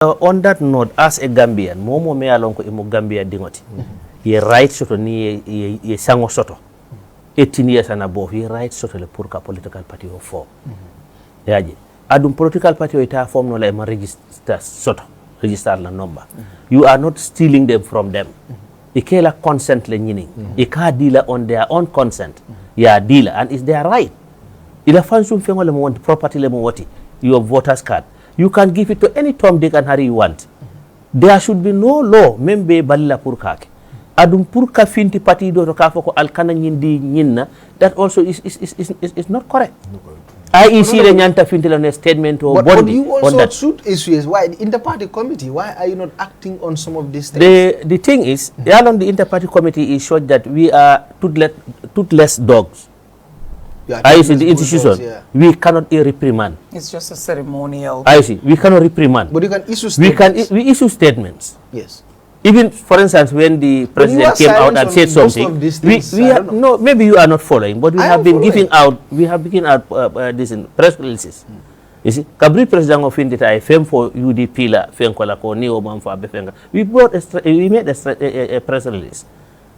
On that note, as a Gambian, momo me alonko imo Gambia dingoti. Ye right soto ni ye sango soto. 18 years and above, ye right soto le purka political party o form. Yaji. Adum political party o ita form no la ema register soto. Register la number. You are not stealing them from them. Ikela consent le nyini. Ika dealer on their own consent. Ya dealer and it's their right. Ila fansum fengo le mo want property le mo wati. Your voters card. You can give it to any Tom, Dick and Harry you want. There should be no law membe balila purkake. Adum purka finti party do to kafoko alkana nyindi nyinna. That also is not correct. IEC le nyanta finti le statement or body. But you also should issues. Why the inter-party committee? Why are you not acting on some of these things? The thing is, along the inter-party committee is showed that we are toothless dogs. I see the institution. Yeah. We cannot reprimand. It's just a ceremonial. I see. We cannot reprimand. But you can issue statements. We issue statements. Yes. Even, for instance, when the president came out and said something, no, maybe you are not following, but we have been giving out. We have given out this in press releases. You see, Kabri president of India, I fame for UDP la fenkola ko ni o man for abefenga. We made a press release.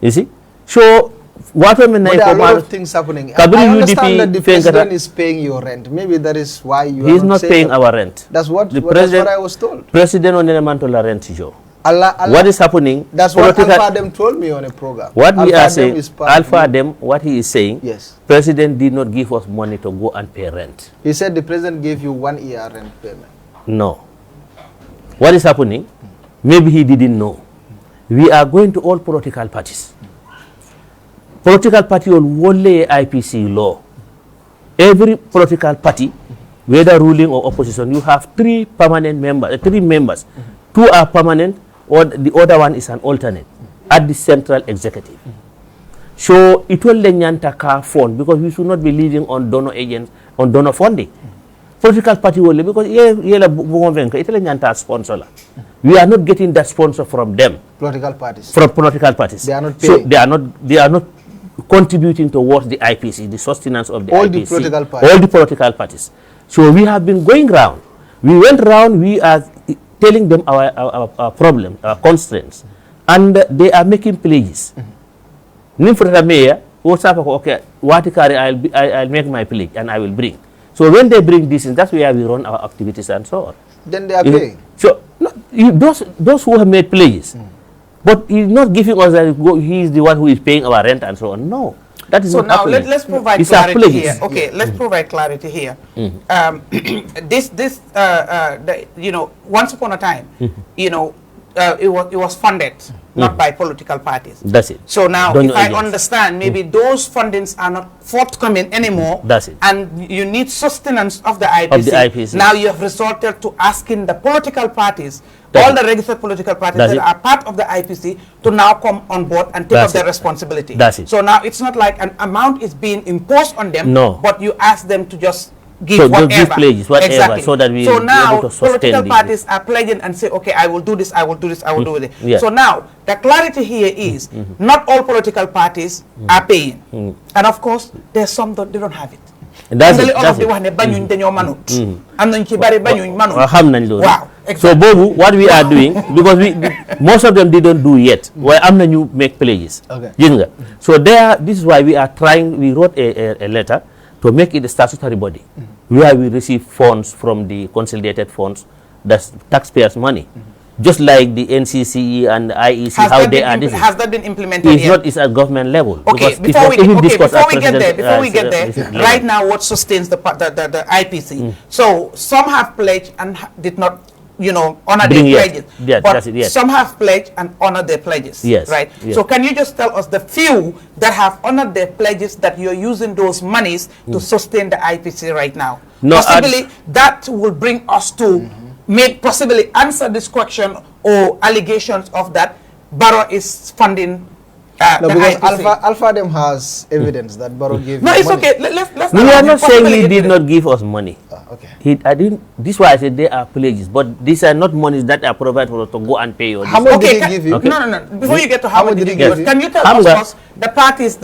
You see, so. But there are a lot of things happening. I understand that the president is paying your rent. Maybe that is why you are not paying our rent. That's what I was told. President on the mantola rent, Joe. What is happening? That's what Alpha Dem told me on a program. What we are saying, Alpha Dem, what he is saying, yes. President did not give us money to go and pay rent. He said the president gave you 1 year rent payment. No. What is happening? Maybe he didn't know. We are going to all political parties. Political party will lay IPC law. Every political party, whether ruling or opposition, you have 3 permanent members, 3 members. 2 are permanent, or the other one is an alternate at the central executive. So it will lenyanta car fund because we should not be living on donor agents, on donor funding. Political party will because it lenyanta sponsor. We are not getting that sponsor from them. Political parties. From political parties. They are not paying. So they are not contributing towards the IPC, the sustenance of the all IPC. The political parties. All the political parties. So we have been going round. We went round, we are telling them our problem, our constraints. And they are making pledges. Nimfrata mayor, okay, I'll make my pledge and I will bring. So when they bring this in, that's where we run our activities and so on. Then they are paying. So no, those who have made pledges. But he's not giving us that he is the one who is paying our rent and so on. No, that is so not now happening. let's provide clarity here. Okay, let's provide clarity here. Once upon a time, it was funded not by political parties. That's it. So now, if I understand, maybe those fundings are not forthcoming anymore. That's it. And you need sustenance of the IPC. Now you have resorted to asking the political parties, all the registered political parties that are part of the IPC, to now come on board and take up their responsibility. That's it. So now it's not like an amount is being imposed on them, but you ask them to just give whatever. Exactly. So that we now political parties are pledging and say, okay, I will do this, I will do this, I will do it. Yeah. So now the clarity here is not all political parties are paying, and of course there's some that they don't have it. That's it. Wow. So Bobu, what we are doing, because most of them didn't do yet. Why amna you make pledges. Okay. So this is why we are trying. We wrote a letter to make it a statutory body, where we receive funds from the consolidated funds, that's taxpayers' money. Just like the NCCE and the IEC, has that been implemented yet? It's at government level. Okay, before we get there, right now what sustains the IPC? So some have pledged and did not, honor their pledges. But some have pledged and honor their pledges. Yes. Right? Yes. So can you just tell us the few that have honored their pledges that you're using those monies to sustain the IPC right now? No, possibly that will bring us to possibly answer this question or allegations of that Barrow is funding no, because Alpha Dem has evidence that Barrow gave it's money. Okay. Let's we are not saying he did not give us money. Okay. This is why I said they are pledges, but these are not monies that are provided for us to go and pay. How much did he give you? Okay. No. Before you get to how much did he give you, can you tell us the parties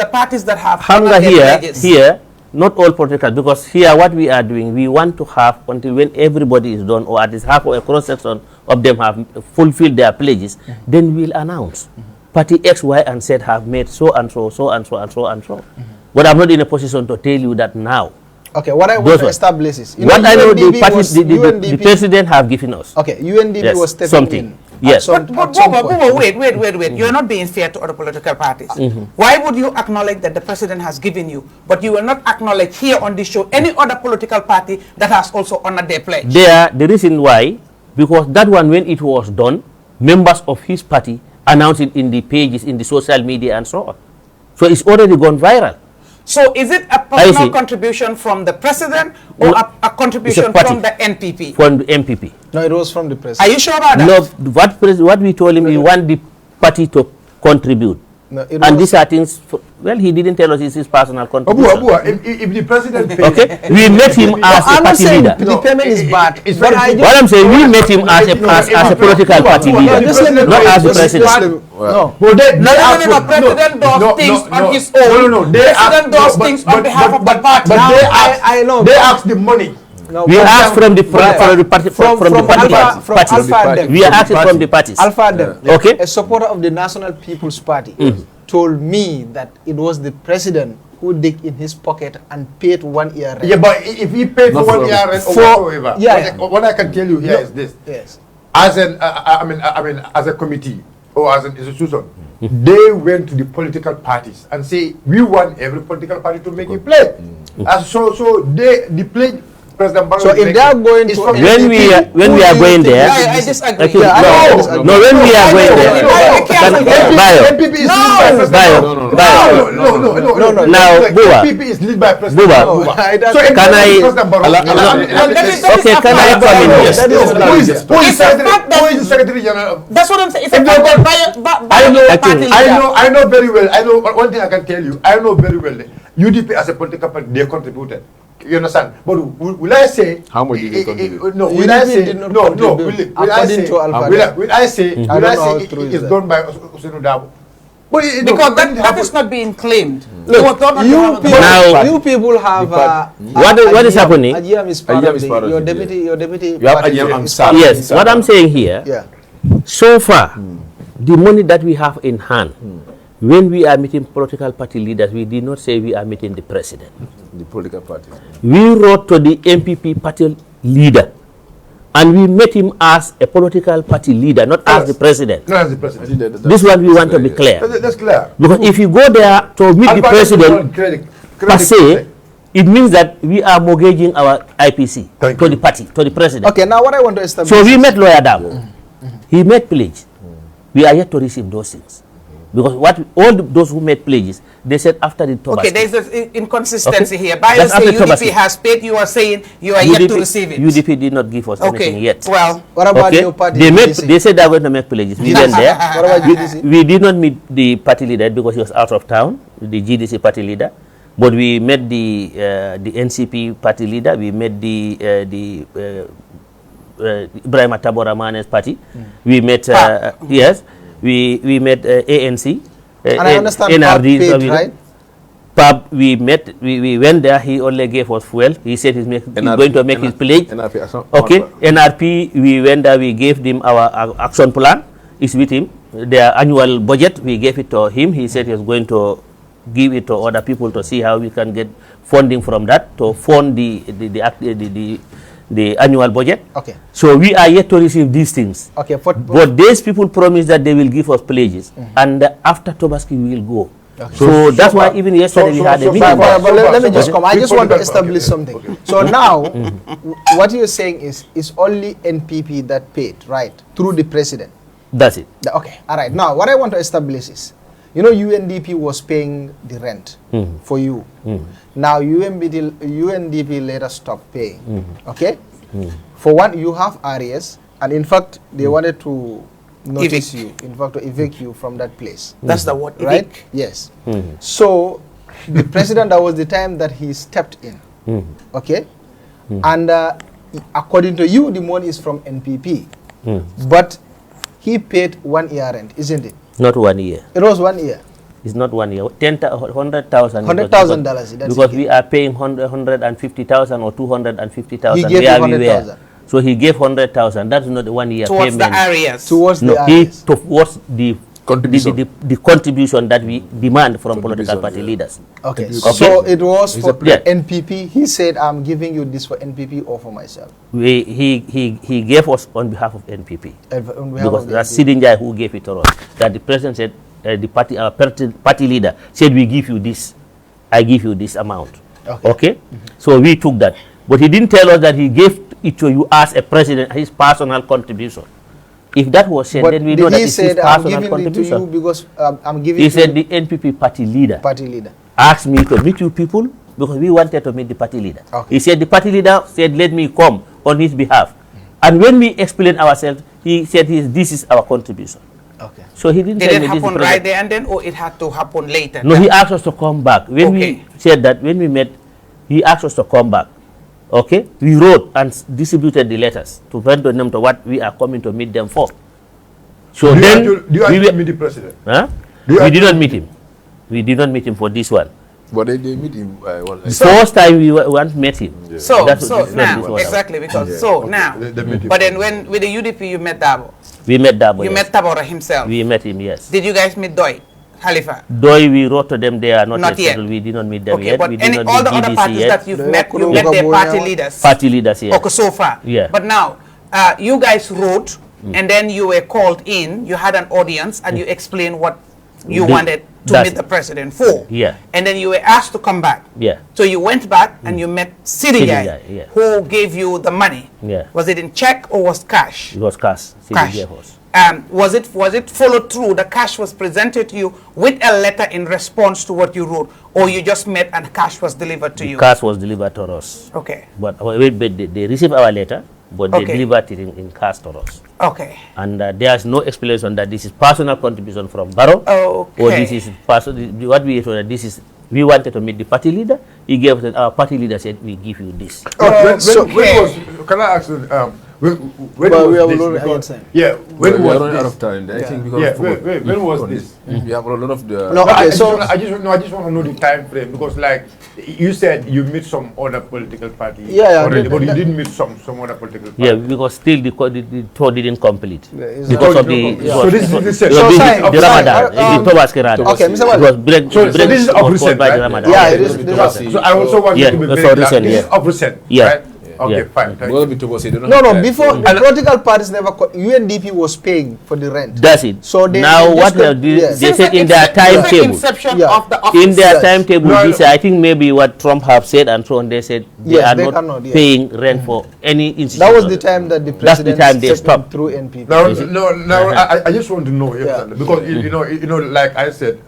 that have here, not all political, because here what we are doing, we want to have until when everybody is done, or at least half of a cross section of them have fulfilled their pledges, then we'll announce. Party X, Y, and Z have made so and so, so and so, and so and so. But I'm not in a position to tell you that now. Okay, what I want to establish is... What I know the president have given us. Okay, UNDP was stepping in. Yes. But wait. You're not being fair to other political parties. Why would you acknowledge that the president has given you, but you will not acknowledge here on this show any other political party that has also honored their pledge? The reason why, because that one, when it was done, members of his party announced it in the pages, in the social media and so on. So it's already gone viral. So is it a personal contribution from the president or a contribution from the NPP? From the MPP. No, it was from the president. Are you sure about that? No, what we told him, we want the party to contribute. No, and these are things, well, he didn't tell us it's his personal contribution. If the president pays, okay, we met him as a party leader. The payment is bad. What I'm saying, we met him as a political party leader, not as the president. No, president does things on his own. President does things on behalf of the party. But I know they ask the money. No, we asked from the party. We are asking from the parties. Alpha Dem, okay, a supporter of the National People's Party, told me that it was the president who digged in his pocket and paid 1 year rent. Yeah, but if he paid for 1 year rent or whatsoever, what I can tell you here is this: as an as a committee or as an institution, they went to the political parties and say we want every political party to make a pledge. So the pledge. So if they are going to when we are going there, I disagree. No, when we are going there, now Buba, is led by President Buba. So can I? Okay, can I come in here? Who is the Secretary General? That's what I'm saying. I know very well. I know one thing I can tell you. I know very well. UDP as a political party, they contributed. You understand? But will I say how much did they contribute? No. Will I say no? Will I say it's done by Usenu Dabo? Because that is not being claimed. Look, you people have what is happening? Ajiyam is part of your deputy. You have Ajiyam and staff. Yes, what I'm saying here. So far, the money that we have in hand. When we are meeting political party leaders, we did not say we are meeting the president. The political party. We wrote to the MPP party leader, and we met him as a political party leader, not as the president. Not as the president. This one we want to be clear. That's clear. Because if you go there to meet the president, per se, it means that we are mortgaging our IPC to the party, to the president. Okay, now what I want to establish. So we met Lawyer Dabo. He made pledge. We are yet to receive those things. Because all those who made pledges, they said after the Tobaski. Okay, there's an inconsistency here. By you say UDP has paid, you are saying you are yet to receive it. UDP did not give us anything yet. Well, what about your party? They said they are going to make pledges. We went there. What about GDC? We did not meet the party leader because he was out of town, the GDC party leader. But we met the NCP party leader. We met the Ibrahim Tabora Mane's party. We met, yes. We met ANC, and I understand NRD, paid, right? PAB, we met, we went there, he only gave us fuel. He said he's going to make his pledge. Okay, NRP, we went there, we gave them our action plan. It's with him. Their annual budget, we gave it to him. He said he was going to give it to other people to see how we can get funding from that to fund the annual budget. Okay. So we are yet to receive these things. Okay. But these people promise that they will give us pledges, and after Tobaski we will go. Okay. So that's why even yesterday we had a meeting. Let me just come. I just want to establish something. Okay. So now, what you're saying is only NPP that paid, right, through the president. That's it. Okay. All right. Now, what I want to establish is, you know, UNDP was paying the rent for you. Now, UNDP later stopped paying. Okay? For one, you have areas, and in fact, they wanted to notice you, in fact, to evict you from that place. That's the word, right? evict. Yes. So, the president, that was the time that he stepped in. Okay? And according to you, the money is from NPP. But he paid 1 year rent, isn't it? Not 1 year. It was 1 year. It's not 1 year. $100,000. $100,000. Because we are paying 150,000 or 250,000. He gave you 100,000. So he gave 100,000. That's not the 1 year towards payment. the areas. Towards No, the he areas. towards the Contribution. the contribution that we demand from political party leaders. Okay. Okay. So it was It's for a plan. NPP. He said, I'm giving you this for NPP or for myself. He gave us on behalf of NPP. On behalf Because of the that's NPP. Sidinjai who gave it to us. That the president said, the party leader said, we give you this. I give you this amount. Okay? So we took that. But he didn't tell us that he gave it to you as a president, his personal contribution. If that was said, But then we know that he it's said, his I'm personal giving it to contribution. you because I'm giving He it said to the NPP party leader party leader. asked me to meet you people because we wanted to meet the party leader. Okay. He said the party leader said, let me come on his behalf. And when we explained ourselves, he said this is our contribution. Okay. So he didn't Did tell it me this is happen present. right there and then, or it had to happen later? No, he asked us to come back. When Okay. we said that, when we met, he asked us to come back. Okay? We wrote and distributed the letters to vendor them to what we are coming to meet them for. So Do then, you actually meet the president? huh? Do you We did actually not meet him. We did not meet him for this one. But they meet him. The first time we once met him. So, That's so what now, this was. exactly, because, Yeah. so Okay. now, They meet him. but then when, with the UDP, you met Dabo. We met Dabo. You yes. met Tabora himself. We met him, yes. Did you guys meet Doi, Halifa? Though we wrote to them, they are not, Not yet. settled. We did not meet them Okay, yet. but We did not all meet the other GDC parties yet. that you've met, you Kudu met their Gaboya party one. leaders. Party leaders, yes. Okay, so far. Yeah. But now, you guys wrote, and then you were called in, you had an audience, and you explained what you wanted to That's meet the president for. Yeah. And then you were asked to come back. Yeah. So you went back and you met Sidinjai, Sidinjai, yeah. who gave you the money. Yeah. Was it in check or was cash? It was cash. Cash. Sidinjai was. Was it followed through? The cash was presented to you with a letter in response to what you wrote, or you just met and cash was delivered to you? Cash was delivered to us. Okay. But they received our letter, but they Okay. delivered it in cash to us. Okay. And there's no explanation that this is personal contribution from Barrow, Okay. or this is what we told that this is. We wanted to meet the party leader. He gave us. Our party leader said, "We give you this." When Okay. was, can I ask you, when Well, we was have this? already Because- answered. Yeah, when we are was running out this? of time. I think because Yeah, of when was on this? We have a lot of the. No, okay, so I just want to know the time frame because, like, you said you meet some other political party. Yeah, already, but you that- didn't meet some other political party. Yeah, because still the tour didn't complete it's because not- of the. Yeah. So this is the it same. was So, busy- Sai, the Sai, Ramadan. um, The Thomas Kirana. okay, Mr. It Wale. was break. So this is was of recent, caused by the right? Ramadan. Yeah, Okay. it is. So I also want Yeah, you to be that's very all clear. recent, This yeah. is of recent, Yeah. right? Okay, Yeah. fine. Thank Well, you. because they don't no, have no. time. Before So- the political parties never. UNDP was paying for the rent. That's it. So they now just what got- they, yes. they said in Since their the timetable. inception Yeah. of the office. In their Yes. timetable, No, this, no. I think maybe what Trump have said and so on, they said they Yes, are they not cannot, yeah. paying rent for any institution. That was the time that the That's the president time they stepped in stopped. through NPP. No, I just want to know, Yeah. because you know, like I said,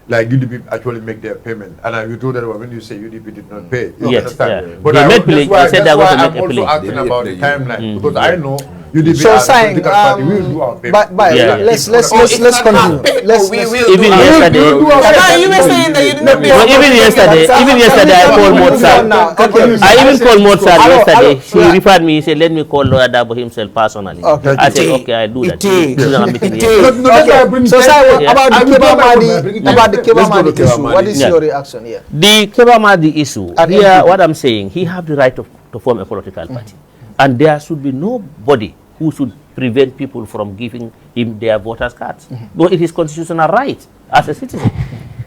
like UDP actually make their payment, and you told that when you say UDP did not pay, you Yes, understand? yeah. But They I, made that's pledge. why, They said that's they were why to I'm make a also pledge. asking They made about the pledge. timeline because I know UDP So as a saying, political party we will do our payment. but Yeah. let's Oh, it's let's not continue. half-paid. Let's Oh, we let's- will Even do our yesterday, payment. do our But now payment. you were saying that you did not pay. No, even yesterday, I called Mozart. I even called Mozart Hello, yesterday. hello, He yeah. referred me. He said, "Let me call Lawyer Dabo himself personally." Okay. I said, It "Okay, I do that." it is. He's gonna meet me It here. is. No, that's why I Okay. bring So, time. Sai, Yeah. about the I'm Kebba talking about Madi, bringing about the time. Kebba Let's go to Madi Kebba issue. What Madi. is Yeah. your reaction here? The Kebba Madi issue, And here, NPP. what I'm saying, he have the right to form a political party. And there should be nobody who should prevent people from giving him their voters' cards. But it is constitutional right as a citizen.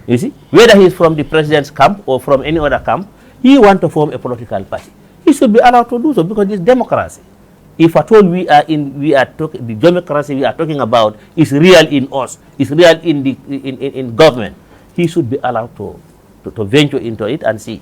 You see, whether he's from the president's camp or from any other camp, he want to form a political party. He should be allowed to do so because it's democracy. If at all the democracy we are talking about is real in us, is real in government, he should be allowed to venture into it and see.